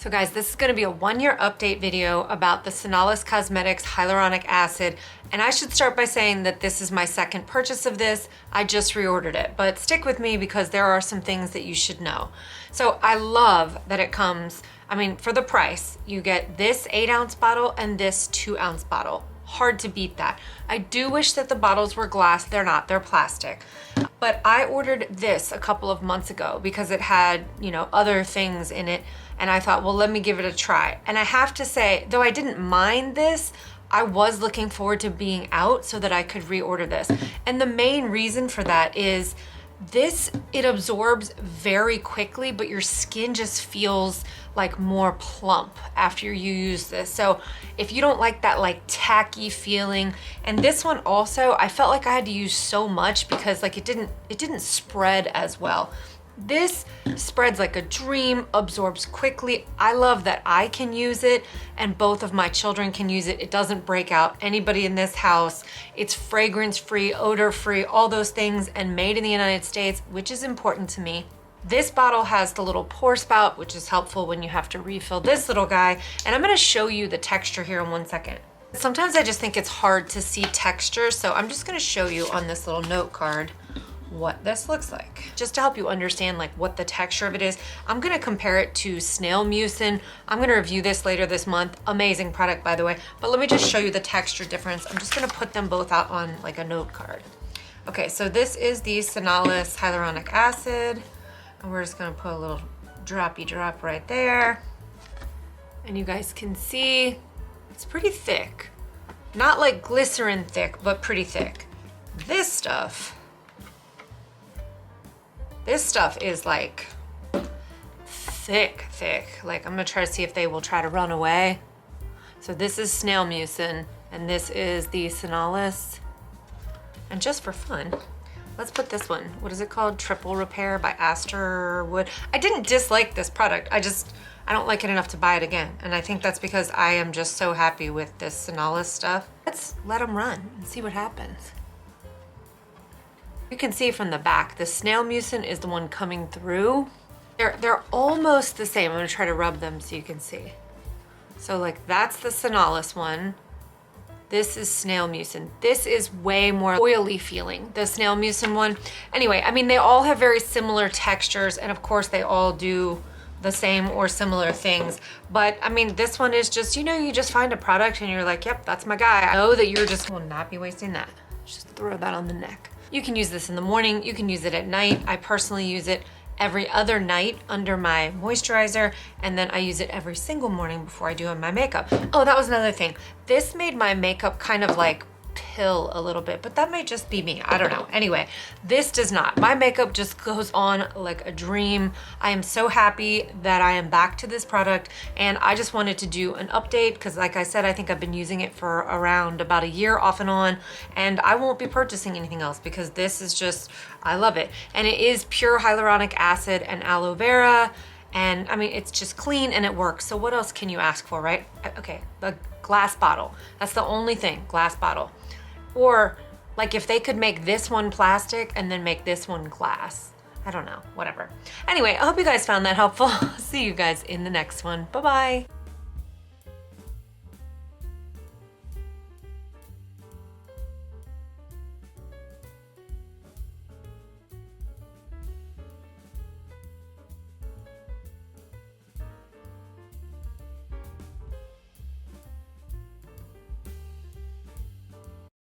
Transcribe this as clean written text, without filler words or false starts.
So guys, this is gonna be a 1-year update video about the SENALLIS Cosmetics Hyaluronic Acid. And I should start by saying that this is my second purchase of this. I just reordered it, but stick with me because there are some things that you should know. So I love that it comes, I mean, for the price, you get this 8-ounce bottle and this 2-ounce bottle. Hard to beat that. I do wish that the bottles were glass. They're not, they're plastic. But I ordered this a couple of months ago because it had, you know, other things in it. And I thought, well, let me give it a try. And I have to say, though I didn't mind this, I was looking forward to being out so that I could reorder this. And the main reason for that is this, it absorbs very quickly, but your skin just feels like more plump after you use this. So if you don't like that like tacky feeling, and this one also, I felt like I had to use so much because like it didn't spread as well. This spreads like a dream, absorbs quickly. I love that I can use it and both of my children can use it. It doesn't break out anybody in this house. It's fragrance free, odor free, all those things, and made in the United States, which is important to me. This bottle has the little pour spout, which is helpful when you have to refill this little guy. And I'm gonna show you the texture here in 1 second. Sometimes I just think it's hard to see texture, so I'm just gonna show you on this little note card what this looks like. Just to help you understand like what the texture of it is, I'm gonna compare it to snail mucin. I'm gonna review this later this month. Amazing product, by the way. But let me just show you the texture difference. I'm just gonna put them both out on like a note card. Okay, so this is the SENALLIS Hyaluronic Acid. And we're just gonna put a little droppy drop right there. And you guys can see it's pretty thick. Not like glycerin thick, but pretty thick. This stuff is like thick. Like I'm gonna try to see if they will try to run away. So this is snail mucin and this is the SENALLIS. And just for fun, let's put this one. What is it called? Triple Repair by Asterwood. I didn't dislike this product. I don't like it enough to buy it again. And I think that's because I am just so happy with this SENALLIS stuff. Let's let them run and see what happens. You can see from the back, the snail mucin is the one coming through. They're almost the same. I'm gonna try to rub them so you can see. So like that's the SENALLIS one. This is snail mucin. This is way more oily feeling, the snail mucin one. Anyway, I mean, they all have very similar textures and of course they all do the same or similar things. But I mean, this one is just, you know, you just find a product and you're like, yep, that's my guy. I know that you're just will not be wasting that. Just throw that on the neck. You can use this in the morning, you can use it at night. I personally use it every other night under my moisturizer, and then I use it every single morning before I do my makeup. Oh, that was another thing. This made my makeup kind of like pill a little bit, but that may just be me. I don't know. Anyway, this does not. My makeup just goes on like a dream. I am so happy that I am back to this product, and I just wanted to do an update because like I said, I think I've been using it for around about a year off and on, and I won't be purchasing anything else because this is just, I love it. And it is pure hyaluronic acid and aloe vera. And I mean, it's just clean and it works. So what else can you ask for, right? Okay, the glass bottle. That's the only thing, glass bottle. Or like if they could make this one plastic and then make this one glass. I don't know, whatever. Anyway, I hope you guys found that helpful. See you guys in the next one. Bye-bye.